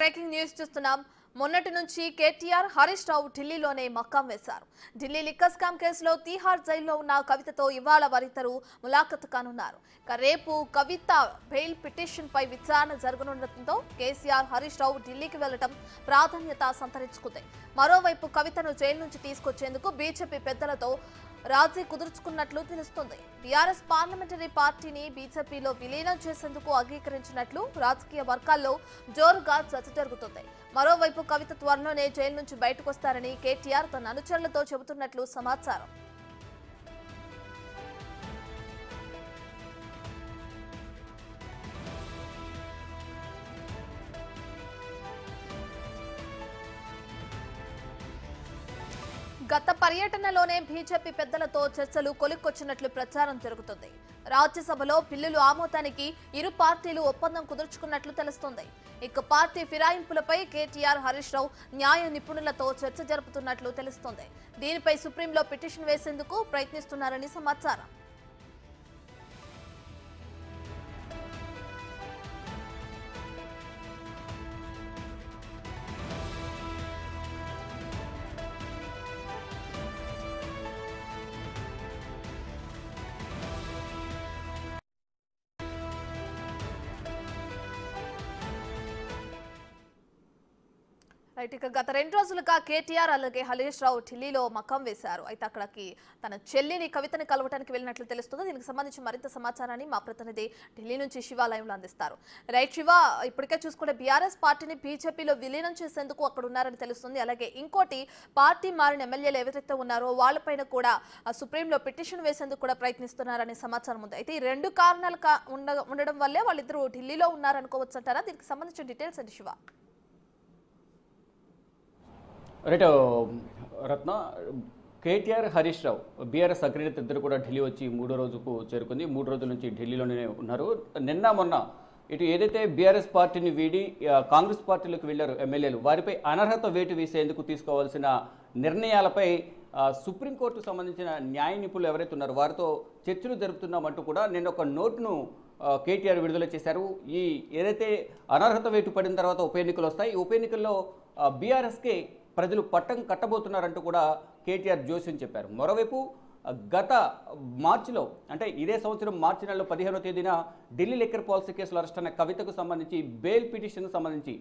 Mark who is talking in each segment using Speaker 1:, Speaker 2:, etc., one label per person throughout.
Speaker 1: Breaking news చూస్తున్నాం. మొన్నటి నుంచి కేటీఆర్ హరీష్ రావు ఢిల్లీలోనే మకాం వేశారు. ఢిల్లీ లిక్కర్ స్కామ్ కేసులో తీహార్ జైల్లో ఉన్న కవితతో ఇవాళ వారిద్దరూ ములాఖత్ కానున్నారు. రేపు కవిత బెయిల్ పిటిషన్ పై విచారణ జరగనుండటంతో కేసీఆర్ హరీష్ రావు ఢిల్లీకి వెళ్లడం ప్రాధాన్యత సంతరించుకుంది. మరోవైపు కవితను జైలు నుంచి తీసుకొచ్చేందుకు బీజేపీ పెద్దలతో రాజీ కుదుర్చుకున్నట్లు తెలుస్తోంది. బీఆర్ఎస్ పార్లమెంటరీ పార్టీని బీజేపీలో విలీనం చేసేందుకు అంగీకరించినట్లు రాజకీయ వర్గాల్లో జోరుగా చర్చ జరుగుతుంది. మరోవైపు కవిత త్వరలోనే జైలు నుంచి బయటకు వస్తారని కేటీఆర్ తన అనుచరులతో చెబుతున్నట్లు సమాచారం. గత పర్యటనలోనే బీజేపీ పెద్దలతో చర్చలు కొలిక్కొచ్చినట్లు ప్రచారం జరుగుతుంది. రాజ్యసభలో బిల్లులు ఆమోదానికి ఇరు పార్టీలు ఒప్పందం కుదుర్చుకున్నట్లు తెలుస్తోంది. ఇక పార్టీ ఫిరాయింపులపై కేటీఆర్ హరీష్ రావు న్యాయ నిపుణులతో చర్చ జరుపుతున్నట్లు తెలుస్తోంది. దీనిపై సుప్రీంలో పిటిషన్ వేసేందుకు ప్రయత్నిస్తున్నారని సమాచారం. ఇక గత 2 రోజులుగా కేటీఆర్ అలాగే హరీష్ రావు ఢిల్లీలో మకాం వేశారు. అయితే అక్కడికి తన చెల్లిని కవితని కలవడానికి వెళ్ళినట్లు తెలుస్తుంది. దీనికి సంబంధించి మరింత సమాచారాన్ని మా ప్రతినిధి ఢిల్లీ నుంచి శివ లైవ్లో అందిస్తారు. రైట్ శివ, ఇప్పటికే చూసుకుంటే బీఆర్ఎస్ పార్టీని బీజేపీలో విలీనం చేసేందుకు అక్కడ ఉన్నారని తెలుస్తుంది. అలాగే ఇంకోటి పార్టీ మారిన ఎమ్మెల్యేలు ఎవరైతే ఉన్నారో వాళ్ళపైన కూడా సుప్రీంలో పిటిషన్ వేసేందుకు కూడా ప్రయత్నిస్తున్నారనే సమాచారం ఉంది. అయితే ఈ 2 కారణాలు ఉండడం వల్లే వాళ్ళిద్దరూ ఢిల్లీలో ఉన్నారనుకోవచ్చు అంటారా? దీనికి సంబంధించిన డీటెయిల్స్ అండి శివ.
Speaker 2: రైట్ రత్న, కేటీఆర్ హరీష్ రావు బీఆర్ఎస్ అగ్రనేత ఇద్దరు కూడా ఢిల్లీ వచ్చి 3వ రోజుకు చేరుకుంది. 3 రోజుల నుంచి ఢిల్లీలోనే ఉన్నారు. నిన్న మొన్న ఇటు ఏదైతే బీఆర్ఎస్ పార్టీని వీడి కాంగ్రెస్ పార్టీలోకి వెళ్లారు ఎమ్మెల్యేలు, వారిపై అనర్హత వేటు వేసేందుకు తీసుకోవాల్సిన నిర్ణయాలపై సుప్రీంకోర్టుకు సంబంధించిన న్యాయ నిపుణులు ఎవరైతే ఉన్నారో వారితో చర్చలు జరుపుతున్నామంటూ కూడా నిన్న ఒక నోటును కేటీఆర్ విడుదల చేశారు. ఈ ఏదైతే అనర్హత వేటు పడిన తర్వాత ఉప ఎన్నికలు వస్తాయి, ఈ ఉప ఎన్నికల్లో బీఆర్ఎస్కే ప్రజలు పట్టం కట్టబోతున్నారంటూ కూడా కేటీఆర్ జోస్యం చెప్పారు. మరోవైపు గత మార్చిలో, అంటే ఇదే సంవత్సరం మార్చి నెలలో 15వ తేదీన ఢిల్లీ లిక్కర్ పాలసీ కేసులో అరెస్ట్ అయిన కవితకు సంబంధించి బెయిల్ పిటిషన్ సంబంధించి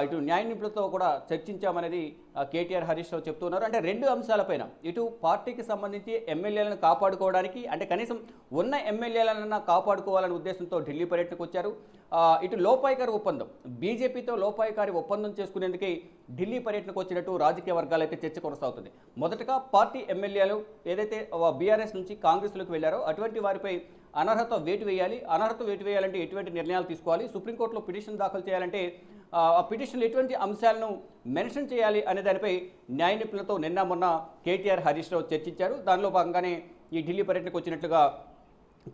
Speaker 2: ఇటు న్యాయ నిపుణులతో కూడా చర్చించామనేది కేటీఆర్ హరీష్ రావు చెప్తున్నారు. అంటే 2 అంశాలపైన, ఇటు పార్టీకి సంబంధించి ఎమ్మెల్యేలను కాపాడుకోవడానికి, అంటే కనీసం ఉన్న ఎమ్మెల్యేలనన్నా కాపాడుకోవాలనే ఉద్దేశంతో ఢిల్లీ పర్యటనకు వచ్చారు. ఇటు లోపాయికారి ఒప్పందం, బీజేపీతో లోపాయికారి ఒప్పందం చేసుకునేందుకే ఢిల్లీ పర్యటనకు వచ్చినట్టు రాజకీయ వర్గాలు అయితే చర్చ కొనసాగుతుంది. మొదటగా పార్టీ ఎమ్మెల్యేలు ఏదైతే బీఆర్ఎస్ నుంచి కాంగ్రెస్లోకి వెళ్లారో అటువంటి వారిపై అనర్హత వేటు వేయాలి. అనర్హత వేటు వేయాలంటే ఎటువంటి నిర్ణయాలు తీసుకోవాలి, సుప్రీంకోర్టులో పిటిషన్ దాఖలు చేయాలంటే ఆ పిటిషన్లు ఎటువంటి అంశాలను మెన్షన్ చేయాలి అనే దానిపై న్యాయ నిపుణులతో నిన్న మొన్న కేటీఆర్ హరీష్ రావు చర్చించారు. దానిలో భాగంగానే ఈ ఢిల్లీ పర్యటనకు వచ్చినట్లుగా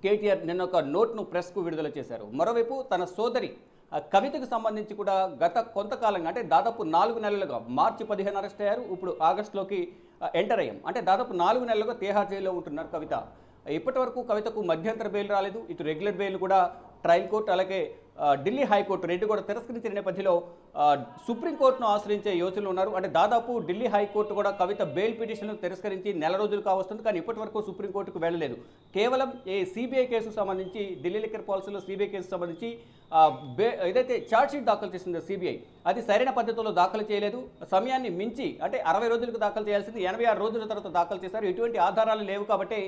Speaker 2: కేటీఆర్ నిన్న ఒక నోట్ను ప్రెస్కు విడుదల చేశారు. మరోవైపు తన సోదరి కవితకు సంబంధించి కూడా గత కొంతకాలంగా, అంటే దాదాపు 4 నెలలుగా, మార్చి 15 అరెస్ట్ అయ్యారు, ఇప్పుడు ఆగస్టులోకి ఎంటర్ అయ్యాం. అంటే దాదాపు 4 నెలలుగా తీహార్ జైల్లో ఉంటున్నారు కవిత. ఇప్పటి వరకు కవితకు మధ్యంతర బెయిల్ రాలేదు. ఇటు రెగ్యులర్ బెయిల్ కూడా ట్రయల్ కోర్టు అలాగే ఢిల్లీ హైకోర్టు 2 కూడా తిరస్కరించిన నేపథ్యంలో సుప్రీంకోర్టును ఆశ్రయించే యోచనలు ఉన్నారు. అంటే దాదాపు ఢిల్లీ హైకోర్టు కూడా కవిత బెయిల్ పిటిషన్ను తిరస్కరించి నెల రోజులు కావస్తుంది, కానీ ఇప్పటి వరకు సుప్రీంకోర్టుకు వెళ్ళలేదు. కేవలం ఈ సిబిఐ కేసుకు సంబంధించి, ఢిల్లీ లిక్కర్ పాలసీలో సిబిఐ కేసుకు సంబంధించి ఏదైతే ఛార్జ్షీట్ దాఖలు చేసిందో సిబిఐ, అది సరైన పద్ధతిలో దాఖలు చేయలేదు. సమయాన్ని మించి, అంటే 60 రోజులకు దాఖలు చేయాల్సింది 86 రోజుల తర్వాత దాఖలు చేశారు. ఎటువంటి ఆధారాలు లేవు కాబట్టి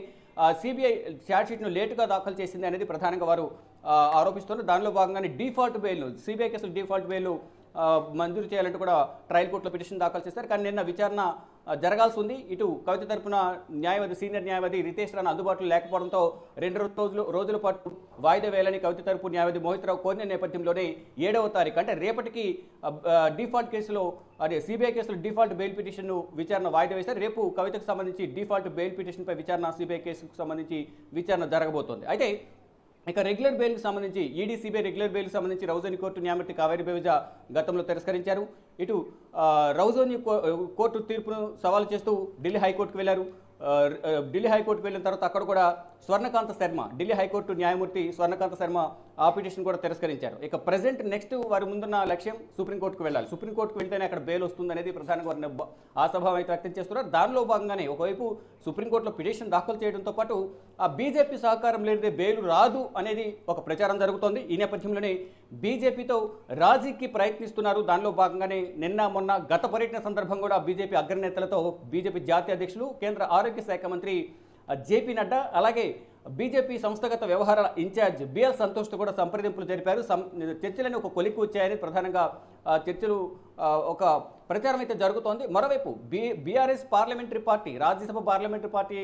Speaker 2: సిబిఐ ఛార్జ్షీట్ను లేటుగా దాఖలు చేసింది అనేది ప్రధానంగా వారు ఆరోపిస్తున్నారు. దానిలో భాగంగానే డిఫాల్ట్ బెయిల్, సిబిఐ కేసులు డిఫాల్ట్ బెయిల్ మంజూరు చేయాలంటూ కూడా ట్రయల్ కోర్టులో పిటిషన్ దాఖలు చేశారు. కానీ నిన్న విచారణ జరగాల్సి ఉంది. ఇటు కవిత తరపున న్యాయవాది, సీనియర్ న్యాయవాది రితేష్ రాణా అందుబాటులో లేకపోవడంతో 2 రోజుల పాటు వాయిదా వేయాలని కవిత తరపు న్యాయవాది మోహిత్ రావు కోరిన నేపథ్యంలోనే 7వ తారీఖు, అంటే రేపటికి డిఫాల్ట్ కేసులో, అదే సిబిఐ కేసులో డిఫాల్ట్ బెయిల్ పిటిషన్ను విచారణ వాయిదా వేశారు. రేపు కవితకు సంబంధించి డిఫాల్ట్ బెయిల్ పిటిషన్పై విచారణ, సిబిఐ కేసుకు సంబంధించి విచారణ జరగబోతోంది. అయితే ఇక రెగ్యులర్ బెయిల్కి సంబంధించి ఈడీ సిబిఐ రెగ్యులర్ బెయిల్కి సంబంధించి రౌజోని కోర్టు న్యాయమూర్తి కావేరి బెవిజా గతంలో తిరస్కరించారు. ఇటు రౌజోని కోర్టు తీర్పును సవాలు చేస్తూ ఢిల్లీ హైకోర్టుకు వెళ్లారు. ఢిల్లీ హైకోర్టుకు వెళ్ళిన తర్వాత అక్కడ కూడా స్వర్ణకాంత శర్మ, ఢిల్లీ హైకోర్టు న్యాయమూర్తి స్వర్ణకాంత శర్మ ఆ పిటిషన్ కూడా తిరస్కరించారు. ఇక ప్రజెంట్ నెక్స్ట్ వారి ముందున్న లక్ష్యం సుప్రీంకోర్టుకు వెళ్ళాలి. సుప్రీంకోర్టుకు వెళ్తేనే అక్కడ బెయిల్ వస్తుంది అనేది ప్రధానంగా వారిని ఆశాభావం అయితే వ్యక్తం చేస్తున్నారు. దానిలో భాగంగానే ఒకవైపు సుప్రీంకోర్టులో పిటిషన్ దాఖలు చేయడంతో పాటు ఆ బీజేపీ సహకారం లేనిదే బెయిల్ రాదు అనేది ఒక ప్రచారం జరుగుతోంది. ఈ నేపథ్యంలోనే బీజేపీతో రాజీకి ప్రయత్నిస్తున్నారు. దానిలో భాగంగానే నిన్న మొన్న గత పర్యటన సందర్భం కూడా బీజేపీ అగ్రనేతలతో బీజేపీ జాతీయ అధ్యక్షులు కేంద్ర ఆరోగ్య శాఖ మంత్రి జేపీ నడ్డా అలాగే బీజేపీ సంస్థాగత వ్యవహారాల ఇన్ఛార్జ్ బిఎల్ సంతోష్తో కూడా సంప్రదింపులు జరిపారు. చర్చలని ఒక కొలిక్కి వచ్చాయని ప్రధానంగా చర్చలు ఒక ప్రచారం అయితే జరుగుతోంది. మరోవైపు BRS parliamentary party, Rajya Sabha parliamentary party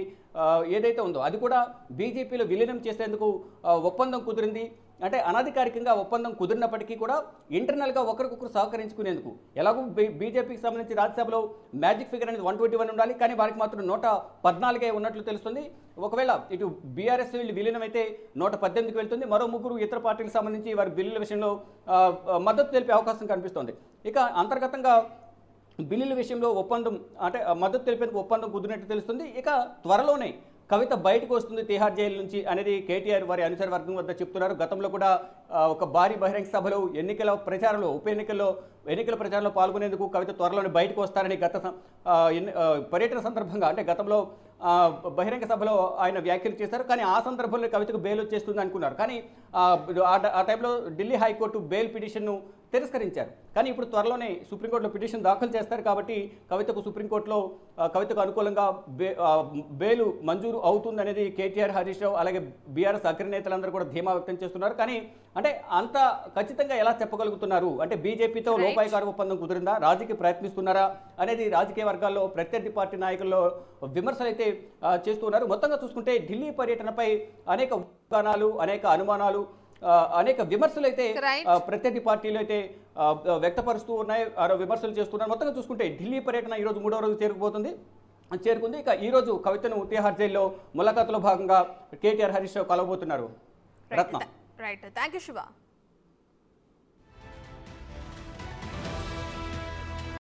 Speaker 2: ఏదైతే ఉందో అది కూడా బీజేపీలో విలీనం చేసేందుకు ఒప్పందం కుదిరింది. అంటే అనధికారికంగా ఒప్పందం కుదిరినప్పటికీ కూడా ఇంటర్నల్గా ఒకరికొకరు సహకరించుకునేందుకు ఎలాగో బీజేపీకి సంబంధించి రాజ్యసభలో మ్యాజిక్ ఫిగర్ అనేది 121 ఉండాలి, కానీ వారికి మాత్రం 114 ఉన్నట్లు తెలుస్తుంది. ఒకవేళ ఇటు బీఆర్ఎస్ విలీనం అయితే 118కి వెళ్తుంది. మరో ముగ్గురు ఇతర పార్టీలకు సంబంధించి వారి బిల్లుల విషయంలో మద్దతు తెలిపే అవకాశం కనిపిస్తోంది. ఇక అంతర్గతంగా బిల్లుల విషయంలో ఒప్పందం అంటే మద్దతు తెలిపేందుకు ఒప్పందం కుదిరినట్టు తెలుస్తుంది. ఇక త్వరలోనే కవిత బయటకు వస్తుంది తిహార్ జైలు నుంచి అనేది కేటీఆర్ వారి అనుచర వర్గం వద్ద చెప్తున్నారు. గతంలో కూడా ఒక భారీ బహిరంగ సభలో ఎన్నికల ప్రచారంలో ఎన్నికల ప్రచారంలో పాల్గొనేందుకు కవిత త్వరలోనే బయటకు వస్తారని పర్యటన సందర్భంగా అంటే గతంలో బహిరంగ సభలో ఆయన వ్యాఖ్యలు చేశారు. కానీ ఆ సందర్భంలో కవితకు బెయిల్ వచ్చేస్తుంది అనుకున్నారు. కానీ ఆ టైంలో ఢిల్లీ హైకోర్టు బెయిల్ పిటిషన్ను తిరస్కరించారు. కానీ ఇప్పుడు త్వరలోనే సుప్రీంకోర్టులో పిటిషన్ దాఖలు చేస్తారు కాబట్టి సుప్రీంకోర్టులో కవితకు అనుకూలంగా బెయిల్ మంజూరు అవుతుందనేది కేటీఆర్, హరీష్ రావు అలాగే బీఆర్ఎస్ అగ్రనేతలందరూ కూడా ధీమా వ్యక్తం చేస్తున్నారు. కానీ అంటే అంత ఖచ్చితంగా ఎలా చెప్పగలుగుతున్నారు అంటే బీజేపీతో లోపాయికార ఒప్పందం కుదిరిందా, రాజకీయ ప్రయత్నిస్తున్నారా అనేది రాజకీయ వర్గాల్లో ప్రత్యర్థి పార్టీ నాయకుల్లో విమర్శలు అయితే చేస్తున్నారు. మొత్తంగా చూసుకుంటే ఢిల్లీ పర్యటనపై అనేక ఉద్గానాలు, అనేక అనుమానాలు, అనేక విమర్శలు అయితే ప్రత్యర్థి పార్టీలు అయితే వ్యక్తపరుస్తూ ఉన్నాయి, విమర్శలు చేస్తున్నారు. మొత్తంగా చూసుకుంటే ఢిల్లీ పర్యటన ఈరోజు 3వ రోజు చేరుకుంది. ఇక ఈ రోజు కవితను తిహార్ జైల్లో ములాఖాతులో భాగంగా కేటీఆర్, హరీష్ రావు కలవబోతున్నారు. Ratna.
Speaker 1: Right, thank you Shiva.